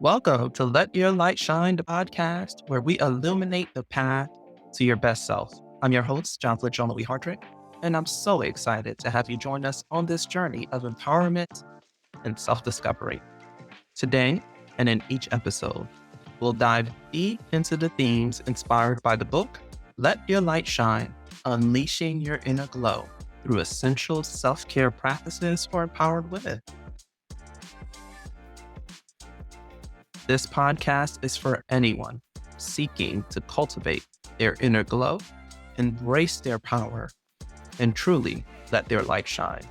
Welcome to Let Your Light Shine, the podcast where we illuminate the path to your best self. I'm your host, John Louis Hardrick, and I'm so excited to have you join us on this journey of empowerment and self-discovery. Today, and in each episode, we'll dive deep into the themes inspired by the book, Let Your Light Shine, Unleashing Your Inner Glow through Essential Self-Care Practices for Empowered Women. This podcast is for anyone seeking to cultivate their inner glow, embrace their power, and truly let their light shine.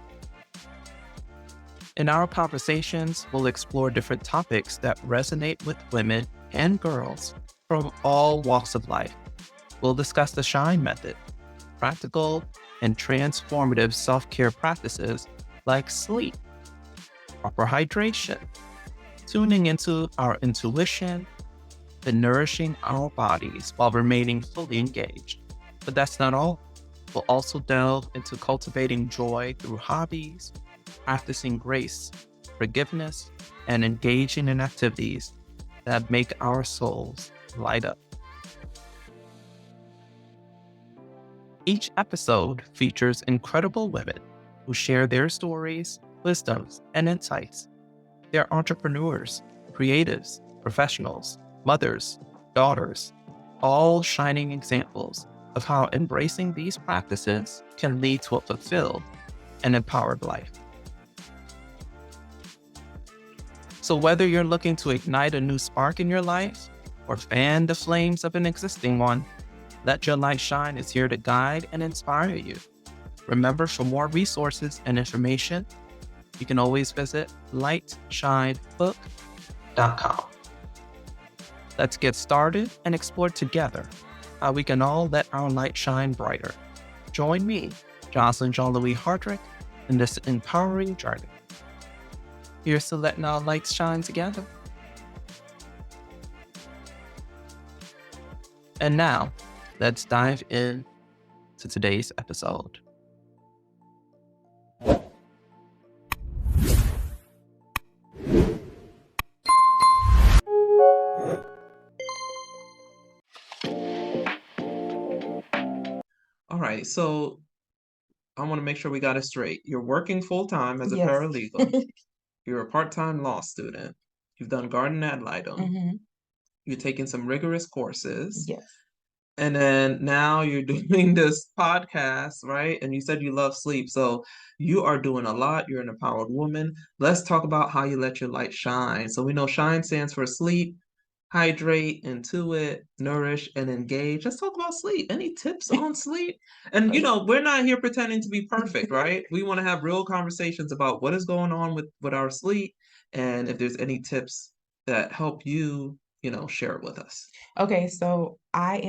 In our conversations, we'll explore different topics that resonate with women and girls from all walks of life. We'll discuss the SHINE method, practical and transformative self-care practices like sleep, proper hydration, tuning into our intuition, and nourishing our bodies while remaining fully engaged. But that's not all. We'll also delve into cultivating joy through hobbies, practicing grace, forgiveness, and engaging in activities that make our souls light up. Each episode features incredible women who share their stories, wisdoms, and insights. They're entrepreneurs, creatives, professionals, mothers, daughters, all shining examples of how embracing these practices can lead to a fulfilled and empowered life. So whether you're looking to ignite a new spark in your life or fan the flames of an existing one, Let Your Light Shine is here to guide and inspire you. Remember, for more resources and information, you can always visit lightshinebook.com. Let's get started and explore together how we can all let our light shine brighter. Join me, John Louis Hardrick, in this empowering journey. Here's to letting our lights shine together. And now, let's dive in to today's episode. All right, so I want to make sure we got it straight. You're working full-time as a Yes. paralegal. You're a part-time law student. You've done garden ad litem. Mhm. You're taking some rigorous courses. Yes. And then now you're doing this podcast, right? And you said you love sleep. So you are doing a lot. You're an empowered woman. Let's talk about how you let your light shine. So we know SHINE stands for sleep, hydrate, intuit, nourish, and engage. Let's talk about sleep. Any tips on sleep? And we're not here pretending to be perfect, right? We want to have real conversations about what is going on with our sleep, and if there's any tips that help you, share it with us. Okay, so I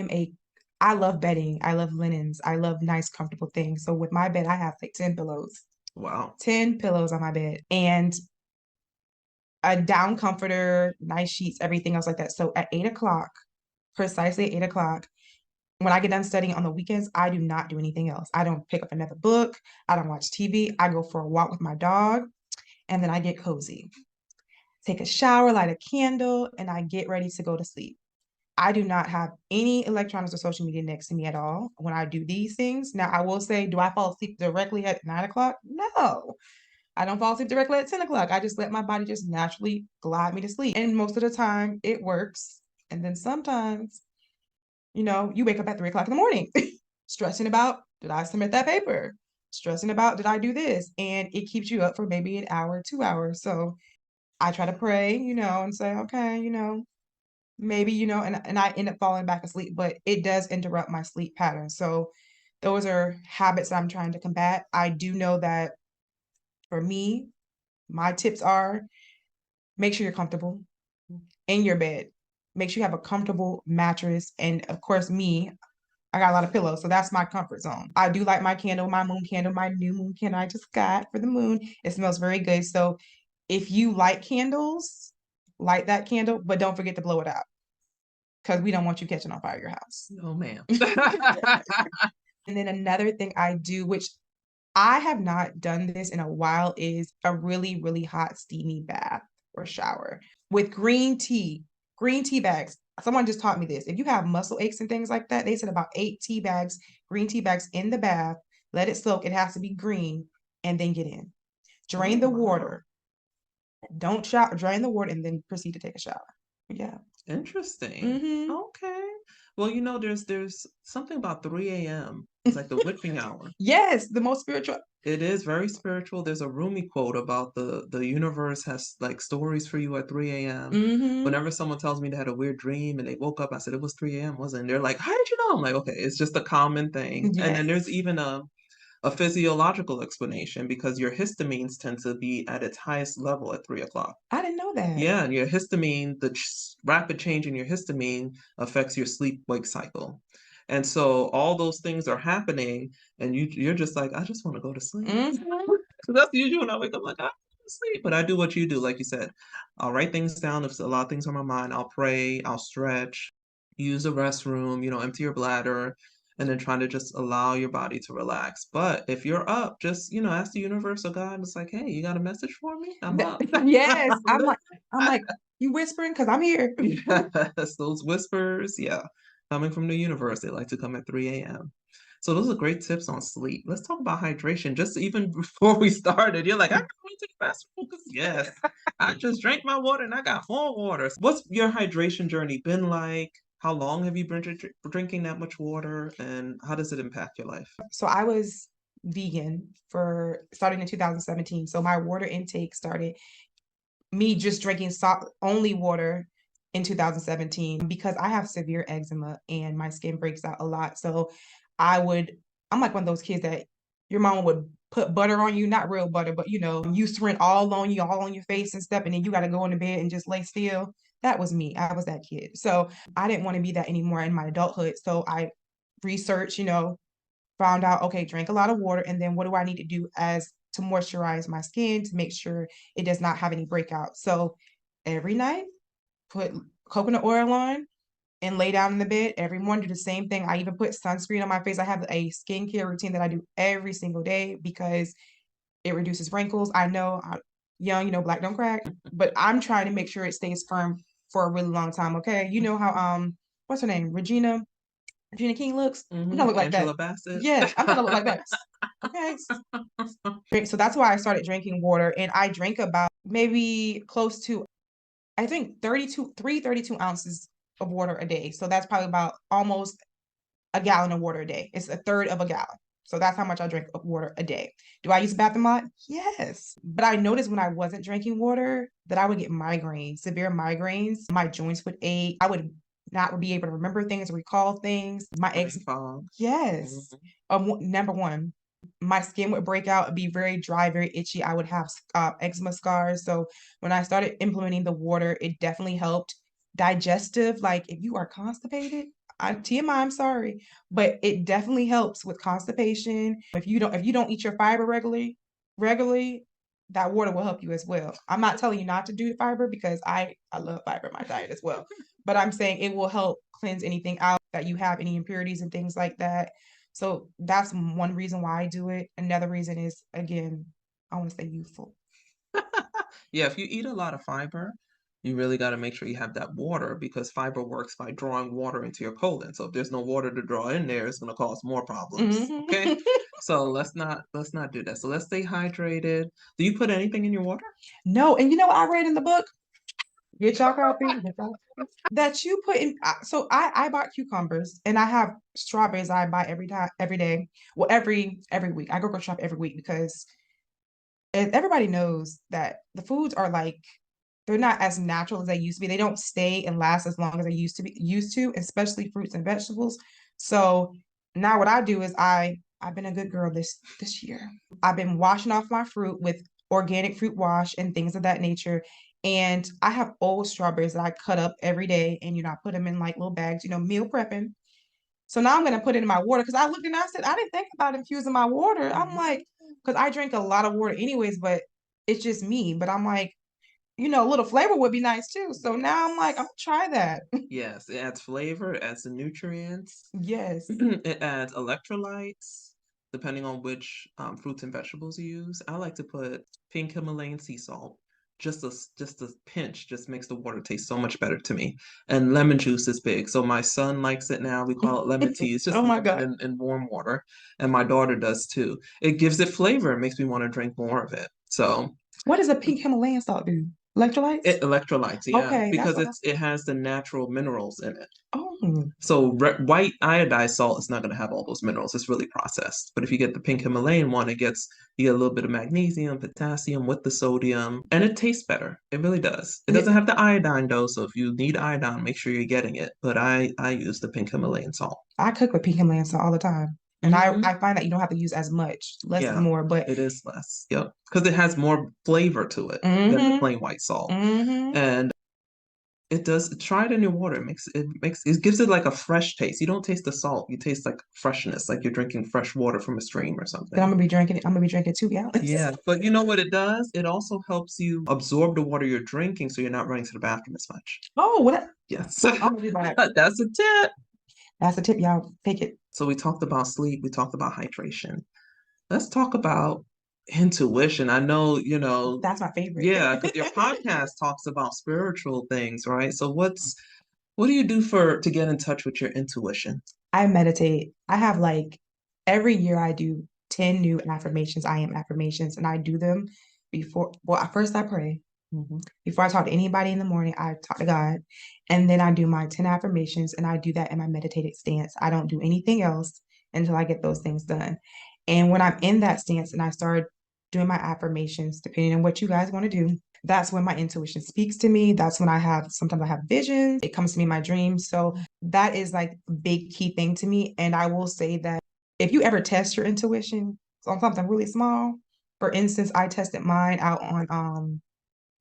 love bedding. I love linens. I love nice, comfortable things. So with my bed, I have like 10 pillows. Wow. 10 pillows on my bed and a down comforter, nice sheets, everything else like that. So at 8 o'clock, precisely at 8 o'clock, when I get done studying on the weekends, I do not do anything else. I don't pick up another book. I don't watch TV. I go for a walk with my dog, and then I get cozy. Take a shower, light a candle, and I get ready to go to sleep. I do not have any electronics or social media next to me at all when I do these things. Now, I will say, do I fall asleep directly at 9 o'clock? No. I don't fall asleep directly at 10 o'clock. I just let my body just naturally glide me to sleep. And most of the time, it works. And then sometimes, you wake up at 3 o'clock in the morning, stressing about, did I submit that paper? Stressing about, did I do this? And it keeps you up for maybe an hour, 2 hours. So I try to pray, and say, okay, maybe, and I end up falling back asleep, but it does interrupt my sleep pattern. So those are habits that I'm trying to combat. I do know that for me, my tips are make sure you're comfortable in your bed. Make sure you have a comfortable mattress. And of course, I got a lot of pillows, so that's my comfort zone. I do like my candle, my moon candle, my new moon candle I just got for the moon. It smells very good. So if you like candles, light that candle, but don't forget to blow it out because we don't want you catching on fire your house. No, ma'am. And then another thing I do, which I have not done this in a while, is a really, really hot, steamy bath or shower. with green tea bags. Someone just taught me this. If you have muscle aches and things like that, they said about 8 green tea bags in the bath, let it soak. It has to be green, and then get in. Drain the water. Don't shower, drain the water, and then proceed to take a shower. Yeah. Interesting. Mm-hmm. Okay. Well, there's something about 3 a.m. It's like the witching hour. Yes, the most spiritual. It is very spiritual. There's a Rumi quote about the universe has like stories for you at 3 a.m. Mm-hmm. Whenever someone tells me they had a weird dream and they woke up, I said it was 3 a.m., wasn't it? And they're like, how did you know? I'm like, okay, it's just a common thing. And then there's Yes. even a physiological explanation because your histamines tend to be at its highest level at 3 o'clock. I didn't know that. Yeah, and your histamine, rapid change in your histamine affects your sleep-wake cycle. And so all those things are happening, and you're just like, I just want to go to sleep. Mm-hmm. So that's usually when I wake up, like, I want to sleep. But I do what you do, like you said. I'll write things down. If a lot of things on my mind, I'll pray, I'll stretch, use the restroom, empty your bladder, and then trying to just allow your body to relax. But if you're up, just, ask the universe or God, it's like, hey, you got a message for me? I'm up. Yes. I'm like, you whispering? Because I'm here. Yes, those whispers, yeah, coming from the universe, they like to come at 3 a.m. So those are great tips on sleep. Let's talk about hydration. Just even before we started, you're like, I gotta went to the bathroom because yes, I just drank my water and I got more water. What's your hydration journey been like? How long have you been drinking that much water, and how does it impact your life? So I was vegan for starting in 2017. So my water intake started me just drinking only water in 2017 because I have severe eczema and my skin breaks out a lot. So I'm like one of those kids that your mom would put butter on you, not real butter, but Eucerin all on you, all on your face and stuff, and then you got to go into bed and just lay still. That was me. I was that kid. So I didn't want to be that anymore in my adulthood. So I researched, found out, okay, drink a lot of water. And then what do I need to do to moisturize my skin to make sure it does not have any breakouts? So every night, put coconut oil on and lay down in the bed. Every morning, do the same thing. I even put sunscreen on my face. I have a skincare routine that I do every single day because it reduces wrinkles. I know I'm young, black don't crack, but I'm trying to make sure it stays firm for a really long time. Okay. You know how, what's her name? Regina King looks. I'm gonna look like Angela that. Bassett. Yes, I'm gonna look like that. Okay. So that's why I started drinking water, and I drink about maybe close to, I think 32 ounces of water a day. So that's probably about almost a gallon of water a day. It's a third of a gallon. So that's how much I drink of water a day. Do I use the bathroom a lot? Yes. But I noticed when I wasn't drinking water that I would get migraines, severe migraines. My joints would ache. I would not be able to remember things, recall things. My Brain ex, fog. yes. Number one, my skin would break out and be very dry, very itchy. I would have eczema scars. So when I started implementing the water, it definitely helped. Digestive, like if you are constipated, TMI, I'm sorry, but it definitely helps with constipation. If you don't eat your fiber regularly, that water will help you as well. I'm not telling you not to do fiber because I love fiber in my diet as well, but I'm saying it will help cleanse anything out that you have any impurities and things like that. So that's one reason why I do it. Another reason is, again, I want to stay youthful. Yeah, if you eat a lot of fiber, you really got to make sure you have that water because fiber works by drawing water into your colon. So if there's no water to draw in there, it's going to cause more problems. Okay? Mhm. So let's not do that. So let's stay hydrated. Do you put anything in your water? No, and you know what I read in the book? Get y'all coffee. Get y'all that you put in. So I bought cucumbers and I have strawberries I buy every day. Well, every week I go grocery shop every week because everybody knows that the foods are like they're not as natural as they used to be. They don't stay and last as long as they used to, especially fruits and vegetables. So now what I do is I've been a good girl this year. I've been washing off my fruit with organic fruit wash and things of that nature. And I have old strawberries that I cut up every day and I put them in like little bags, meal prepping. So now I'm gonna put it in my water because I looked and I said, I didn't think about infusing my water. I'm like, because I drink a lot of water anyways, but it's just me. But I'm like, a little flavor would be nice too. So now I'm like, I'm gonna try that. Yes, it adds flavor, it adds the nutrients, Yes. it adds electrolytes, depending on which fruits and vegetables you use. I like to put pink Himalayan sea salt just a pinch just makes the water taste so much better to me. And lemon juice is big. So my son likes it now. We call it lemon tea. It's just Oh my lemon God. in warm water. And my daughter does too. It gives it flavor. It makes me want to drink more of it. So What does a pink Himalayan salt do? Electrolytes? electrolytes, yeah, Okay, that's because what it has the natural minerals in it. oh, So white iodized salt is not going to have all those minerals. It's really processed. But if you get the pink Himalayan one, you get a little bit of magnesium, potassium with the sodium, and it tastes better. It really does. It yeah, doesn't have the iodine though, so if you need iodine, make sure you're getting it. But I use the pink Himalayan salt. I cook with pink Himalayan salt all the time. And I find that you don't have to use as much, less is Yeah, more, but it is less. Yep, because it has more flavor to it than the mm-hmm, plain white salt. mm-hmm. And it does. Try it in your water. It gives it like a fresh taste. You don't taste the salt. You taste like freshness, like you're drinking fresh water from a stream or Then I'm something. gonna be drinking it. I'm gonna be drinking 2 gallons. Yeah, but you know what it does? It also helps you absorb the water you're drinking, so you're not running to the bathroom as much. Oh, what? Yes, I'm gonna do that. that's a tip. That's a tip, y'all. Take it. So we talked about sleep. We talked about hydration. Let's talk about intuition. I know, That's my favorite. yeah, because your podcast talks about spiritual things, right? So what do you do to get in touch with your intuition? I meditate. I have like every year I do 10 new affirmations. I am affirmations, and I do them before. Well, first I pray. Mhm. Before I talk to anybody in the morning, I talk to God. And then I do my 10 affirmations, and I do that in my meditated stance. I don't do anything else until I get those things done. And when I'm in that stance and I start doing my affirmations, depending on what you guys want to do, that's when my intuition speaks to me. That's when sometimes I have visions. It comes to me in my dreams. So that is like a big key thing to me. And I will say that if you ever test your intuition on something really small, for instance, I tested mine out on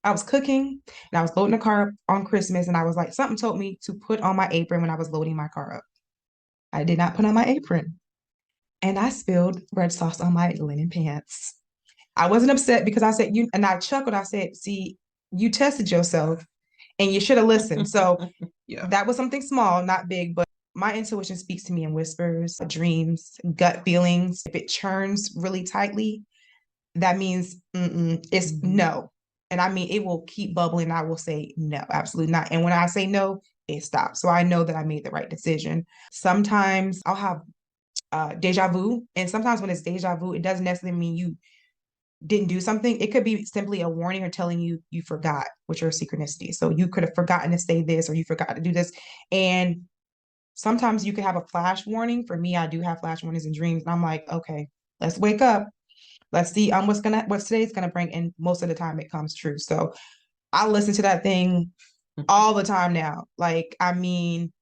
I was cooking and I was loading the car up on Christmas, and I was like, something told me to put on my apron when I was loading my car up. I did not put on my apron, and I spilled red sauce on my linen pants. I wasn't upset because I said, and I chuckled. I said, see, you tested yourself and you should have listened. So Yeah. that was something small, not big, but my intuition speaks to me in whispers, dreams, gut feelings. If it churns really tightly, that means it's no. And I mean, it will keep bubbling. I will say no, absolutely not. And when I say no, it stops. So I know that I made the right decision. Sometimes I'll have deja vu. And sometimes when it's deja vu, it doesn't necessarily mean you didn't do something. It could be simply a warning or telling you you forgot, which are synchronicity. So you could have forgotten to say this, or you forgot to do this. And sometimes you could have a flash warning. For me, I do have flash warnings in dreams. And I'm like, okay, let's wake up. Let's see what today's gonna bring. And most of the time it comes true. So I listen to that thing all the time now. Like, I mean,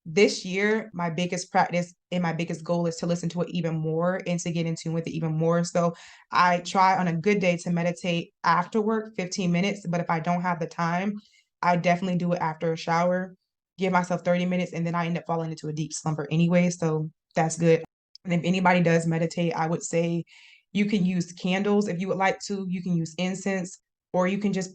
this year, my biggest practice and my biggest goal is to listen to it even more and to get in tune with it even more. So I try on a good day to meditate after work, 15 minutes. But if I don't have the time, I definitely do it after a shower, give myself 30 minutes, and then I end up falling into a deep slumber anyway. So that's good. And if anybody does meditate, I would say you can use candles if you would like to. You can use incense, or you can just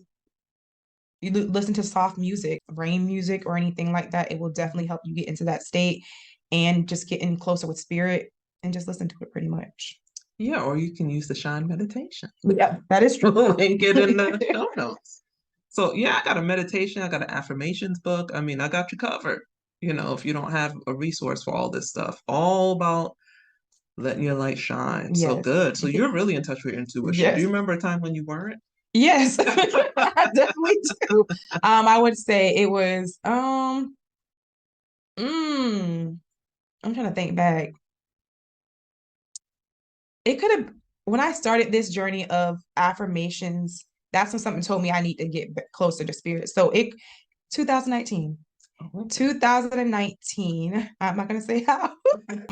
listen to soft music, rain music, or anything like that. It will definitely help you get into that state and just get in closer with spirit and just listen to it pretty much. Yeah, or you can use the Shine meditation. Yeah, that is true. Link it in the show notes. So yeah, I got a meditation, I got an affirmations book. I mean, I got you covered. If you don't have a resource for all this stuff, all about letting your light shine. So Yes. good. So you're really in touch with your intuition. Do Yes. you remember a time when you weren't? Yes, I definitely do. I would say it was I'm trying to think back. It could have, when I started this journey of affirmations, that's when something told me I need to get closer to spirit. So 2019. Oh, 2019. I'm not gonna say how.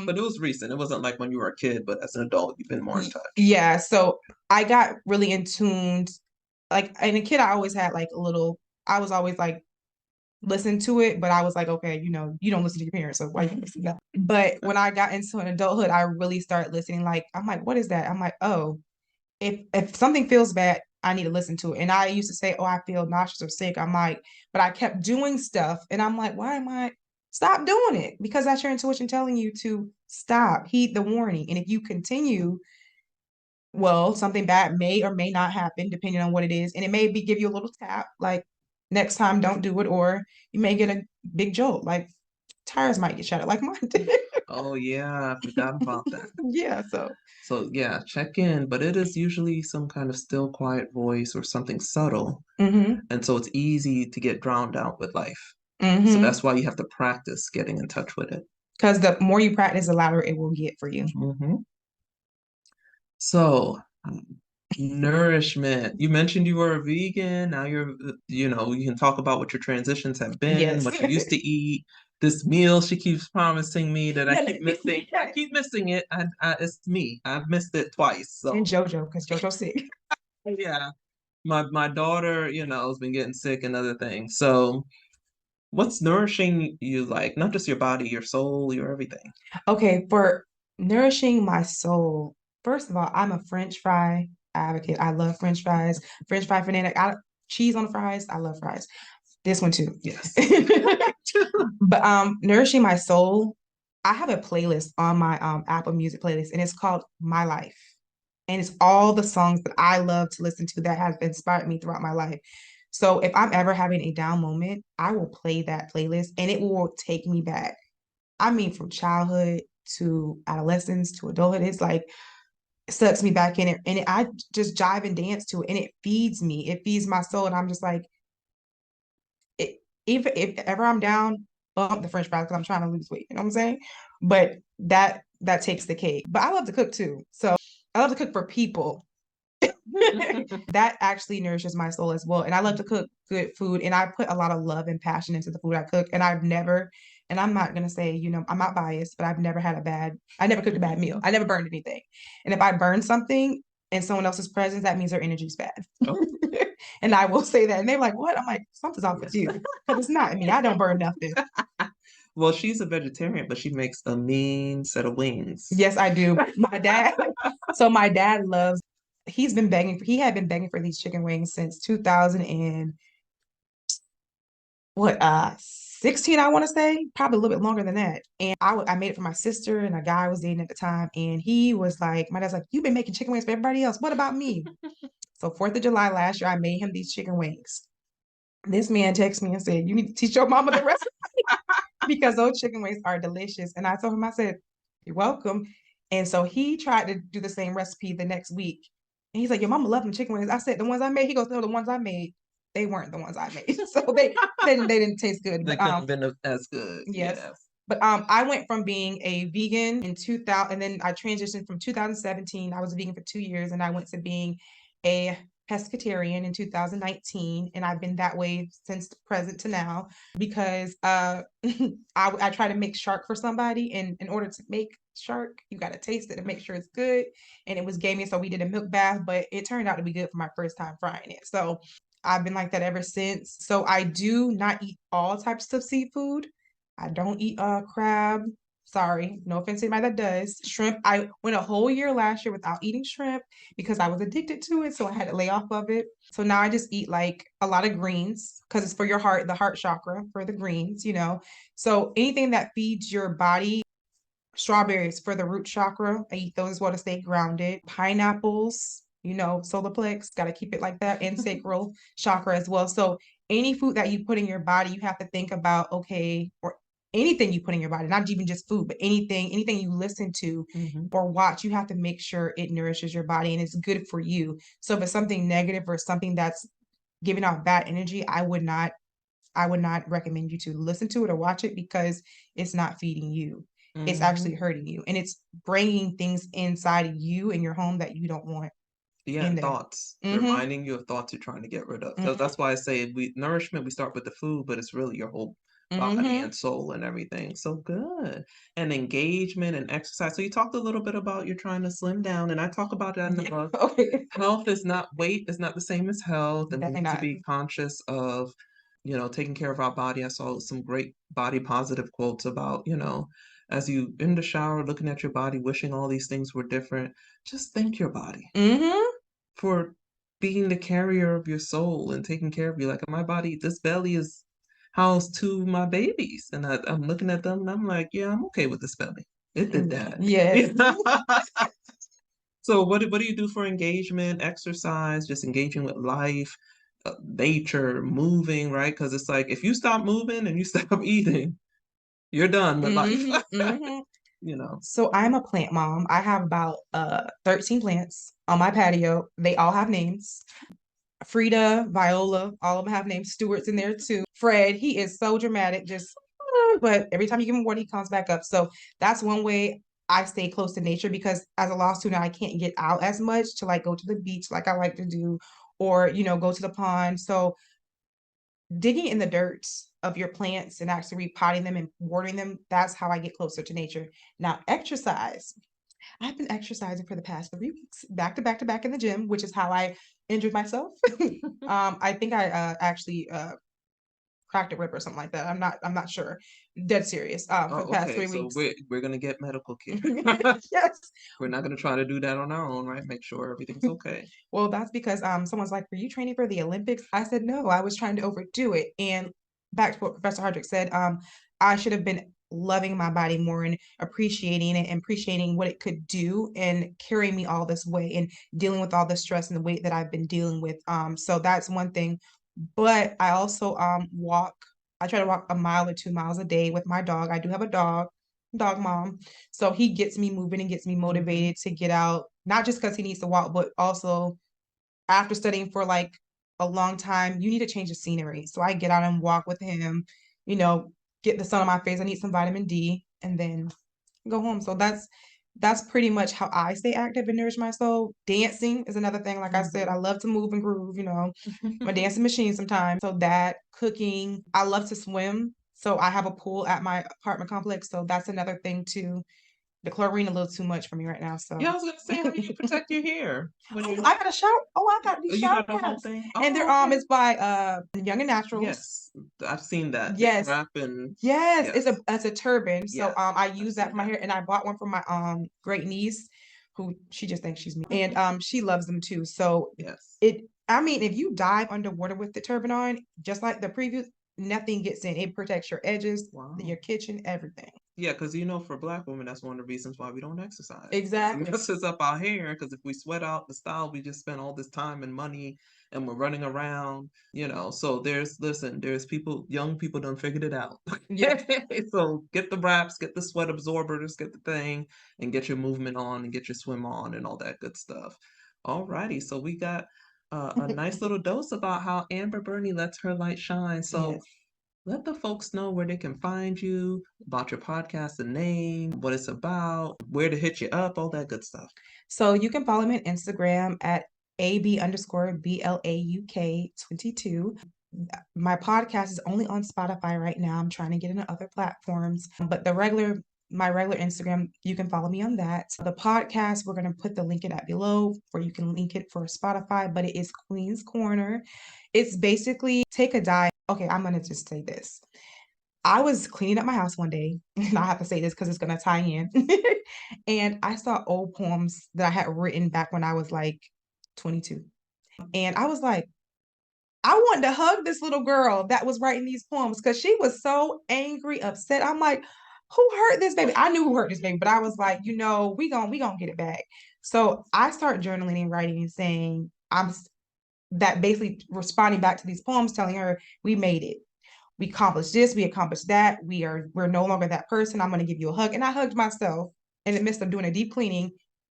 but it was recent. It wasn't like when you were a kid, but as an adult, you've been more in touch. Yeah, so I got really in tuned. Like, and a kid, I always had like I was always like listen to it, but I was like, okay, you don't listen to your parents, so why you listen to that? But when I got into an adulthood, I really started listening. Like, I'm like, what is that? I'm like, oh, if something feels bad, I need to listen to it. And I used to say, oh, I feel nauseous or sick. I'm like, but I kept doing stuff, and I'm like, why am I? Stop doing it, because that's your intuition telling you to stop, heed the warning. And if you continue, well, something bad may or may not happen depending on what it is. And it may give you a little tap, like next time don't do it, or you may get a big jolt, like tires might get shattered, like mine did. Oh yeah, I forgot about that. Yeah, So yeah, check in, but it is usually some kind of still quiet voice or something subtle. And so it's easy to get drowned out with life. So that's why you have to practice getting in touch with it. Because the more you practice, the louder it will get for you. So, nourishment. You mentioned you were a vegan. Now you can talk about what your transitions have been, Yes. what you used to eat. This meal she keeps promising me that I Yeah, keep missing. I keep missing it. It's me. I've missed it twice. So And JoJo, because JoJo's sick. yeah, my daughter, has been getting sick and other things. So what's nourishing you like? Not just your body, your soul, your everything. Okay, for nourishing my soul, first of all, I'm a French fry advocate. I love French fries. French fry fanatic. Cheese on the fries. I love fries. This one too. Yes. But nourishing my soul, I have a playlist on my Apple Music playlist, and it's called My Life. And it's all the songs that I love to listen to that have inspired me throughout my life. So if I'm ever having a down moment, I will play that playlist and it will take me back. I mean, from childhood to adolescence to adulthood, it's like it sucks me back in it. And I just jive and dance to it, and it feeds me. It feeds my soul. And I'm just like, if ever I'm down, bump the French fries because I'm trying to lose weight. You know what I'm saying? But that takes the cake. But I love to cook too. So I love to cook for people. That actually nourishes my soul as well. And I love to cook good food, and I put a lot of love and passion into the food I cook. And I'm not gonna say, I'm not biased, but I never cooked a bad meal. I never burned anything. And if I burn something in someone else's presence, that means their energy's bad. Oh. And I will say that. And they're like, what? I'm like, something's off with you. Because it's not me. I don't burn nothing. Well, she's a vegetarian, but she makes a mean set of wings. Yes, I do. My dad loves, he had been begging for these chicken wings since 2000 and 16, I want to say, probably a little bit longer than that. And I made it for my sister and a guy I was dating at the time. And he was like, my dad's like, you've been making chicken wings for everybody else. What about me? So 4th of July last year, I made him these chicken wings. This man texted me and said, you need to teach your mama the recipe because those chicken wings are delicious. And I told him, I said, you're welcome. And so he tried to do the same recipe the next week. And he's like, your mama loved them chicken wings. I said, the ones I made? He goes, no, the ones I made, they weren't the ones I made. So they didn't taste good. They couldn't have been as good. Yes. But I went from being a vegan in 2000, and then I transitioned from 2017. I was a vegan for 2 years, and I went to being a pescatarian in 2019, and I've been that way since present to now because I try to make shark for somebody, and in order to make shark, you got to taste it and make sure it's good. And it was gamey, so we did a milk bath, but it turned out to be good for my first time frying it. So I've been like that ever since. So I do not eat all types of seafood. I don't eat crab. Sorry, no offense to anybody that does. Shrimp, I went a whole year last year without eating shrimp because I was addicted to it, so I had to lay off of it. So now I just eat like a lot of greens because it's for your heart, the heart chakra for the greens, So anything that feeds your body, strawberries for the root chakra, I eat those as well to stay grounded. Pineapples, solar plex, got to keep it like that, and sacral chakra as well. So any food that you put in your body, you have to think about, okay, or anything you put in your body, not even just food, but anything you listen to or watch, you have to make sure it nourishes your body and it's good for you. So if it's something negative or something that's giving out bad energy, I would not recommend you to listen to it or watch it because it's not feeding you. It's actually hurting you, and it's bringing things inside of you and your home that you don't want. Yeah, thoughts. Reminding you of thoughts you're trying to get rid of. So that's why I say nourishment, we start with the food, but it's really your whole body and soul and everything. So good. And engagement and exercise. So you talked a little bit about you're trying to slim down, and I talk about that in the book. Okay. Health is not weight, is not the same as health, and we Definitely have to not. be conscious of, taking care of our body. I saw some great body positive quotes about, as you in the shower looking at your body, wishing all these things were different, just thank your body for being the carrier of your soul and taking care of you. Like my body, this belly is housed to my babies, and I'm looking at them and I'm like, yeah, I'm okay with this belly. It did that. Yes. So what do you do for engagement, exercise, just engaging with life, nature, moving, right? Because it's like if you stop moving and you stop eating, you're done with life. You know. So I'm a plant mom. I have about 13 plants on my patio. They all have names. Frida, Viola, all of them have names. Stuart's in there too. Fred, he is so dramatic, just but every time you give him water, he comes back up. So that's one way I stay close to nature because as a law student, I can't get out as much to like go to the beach like I like to do, or go to the pond. So digging in the dirt of your plants and actually repotting them and watering them, that's how I get closer to nature. Now, exercise. I've been exercising for the past 3 weeks, back to back to back in the gym, which is how I injured myself. I think I actually cracked a rib or something like that. I'm not sure. Dead serious. For Oh, the past okay. three So weeks. we're gonna get medical care. Yes. We're not gonna try to do that on our own, right? Make sure everything's okay. Well, that's because someone's like, "Were you training for the Olympics?" I said, "No, I was trying to overdo it." And back to what Professor Hardrick said, I should have been loving my body more and appreciating it and appreciating what it could do and carrying me all this way and dealing with all the stress and the weight that I've been dealing with. So that's one thing. But I also walk. I try to walk a mile or 2 miles a day with my dog. I do have a dog mom. So he gets me moving and gets me motivated to get out, not just because he needs to walk, but also after studying for like a long time, you need to change the scenery. So I get out and walk with him, you know, get the sun on my face. I need some vitamin D and then go home. So that's pretty much how I stay active and nourish my soul. Dancing is another thing. Like I said, I love to move and groove, I'm a dancing machine sometimes. So that, cooking, I love to swim. So I have a pool at my apartment complex. So that's another thing too. The chlorine a little too much for me right now. So Yeah, I was gonna say, how do you protect your hair when oh, you I got a shower. Oh, I got these you shower got the whole caps. thing? And they're Oh, okay. it's by Young and Naturals. Yes, I've seen that. They Yes. wrap and Yes, yes, it's a turban. So yes, I I've use that seen for my that. hair and I bought one for my great niece who she just thinks she's me. And she loves them too. So Yes. I mean if you dive underwater with the turban on, just like the previous, nothing gets in. It protects your edges, Wow. your kitchen, everything. Yeah, because for Black women, that's one of the reasons why we don't exercise. It Exactly. messes up our hair because if we sweat out the style, we just spend all this time and money and we're running around, So there's people, young people done figured it out. Yeah. So get the wraps, get the sweat absorbers, get the thing, and get your movement on and get your swim on and all that good stuff. Alrighty, so we got a nice little dose about how Amber Burney lets her light shine. So Yes. let the folks know where they can find you, about your podcast, the name, what it's about, where to hit you up, all that good stuff. So you can follow me on Instagram at AB_BLAUK22. My podcast is only on Spotify right now. I'm trying to get into other platforms, but my regular Instagram, you can follow me on that. The podcast, we're going to put the link in that below where you can link it for Spotify, but it is Queen's Corner. It's basically take a dive. Okay, I'm going to just say this. I was cleaning up my house one day, and I have to say this because it's going to tie in. And I saw old poems that I had written back when I was like 22. And I was like, I wanted to hug this little girl that was writing these poems because she was so angry, upset. I'm like, who hurt this baby? I knew who hurt this baby, but I was like, we gonna get it back. So I start journaling and writing and saying that basically responding back to these poems, telling her we made it. We accomplished this, we accomplished that. We're no longer that person. I'm gonna give you a hug. And I hugged myself in the midst of doing a deep cleaning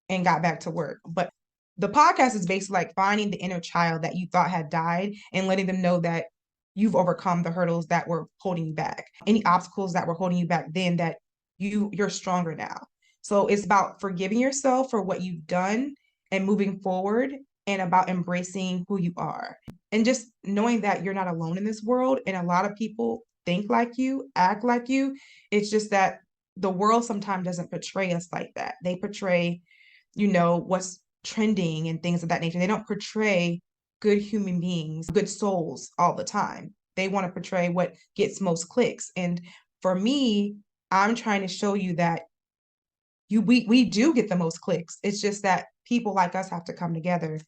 and got back to work. But the podcast is basically like finding the inner child that you thought had died and letting them know that you've overcome the hurdles that were holding you back. Any obstacles that were holding you back then, that you're stronger now. So it's about forgiving yourself for what you've done and moving forward, and about embracing who you are and just knowing that you're not alone in this world. And a lot of people think like you, act like you. It's just that the world sometimes doesn't portray us like that. They portray, what's trending and things of that nature. They don't portray good human beings, good souls all the time. They want to portray what gets most clicks. And for me, I'm trying to show you that we do get the most clicks. It's just that people like us have to come together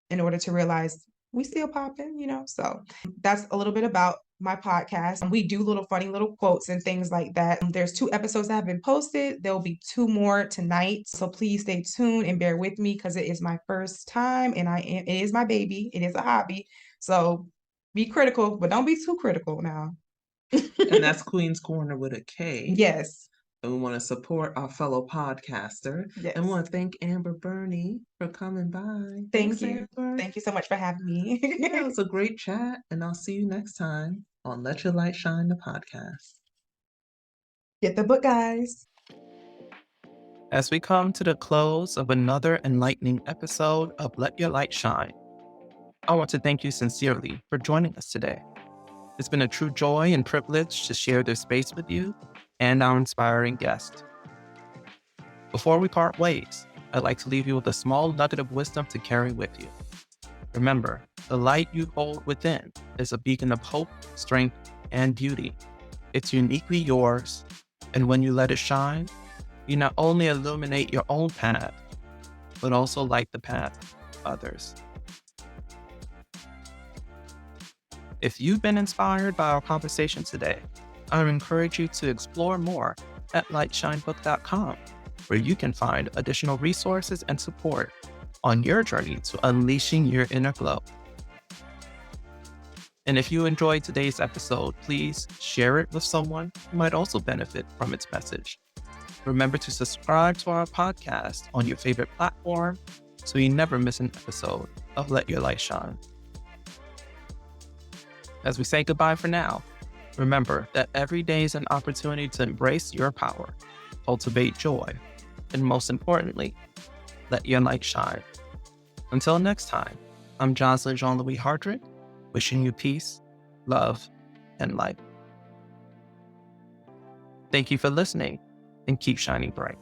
in order to realize we still popping. So that's a little bit about my podcast. We do funny little quotes and things like that. There's 2 episodes that have been posted. There'll be 2 more tonight. So please stay tuned and bear with me because it is my first time and it is my baby. It is a hobby. So be critical, but don't be too critical now. And that's Queen's Corner with a K. Yes. And we want to support our fellow podcaster. Yes. And we want to thank Amber Burney for coming by. Thank Thanks, you. Amber. Thank you so much for having me. Yeah, it was a great chat. And I'll see you next time on Let Your Light Shine, the podcast. Get the book, guys. As we come to the close of another enlightening episode of Let Your Light Shine, I want to thank you sincerely for joining us today. It's been a true joy and privilege to share this space with you and our inspiring guest. Before we part ways, I'd like to leave you with a small nugget of wisdom to carry with you. Remember, the light you hold within is a beacon of hope, strength, and beauty. It's uniquely yours, and when you let it shine, you not only illuminate your own path, but also light the path of others. If you've been inspired by our conversation today, I encourage you to explore more at lightshinebook.com, where you can find additional resources and support on your journey to unleashing your inner glow. And if you enjoyed today's episode, please share it with someone who might also benefit from its message. Remember to subscribe to our podcast on your favorite platform so you never miss an episode of Let Your Light Shine. As we say goodbye for now, remember that every day is an opportunity to embrace your power, cultivate joy, and most importantly, let your light shine. Until next time, I'm Jocelyn Jean-Louis Hardrick, wishing you peace, love, and light. Thank you for listening, and keep shining bright.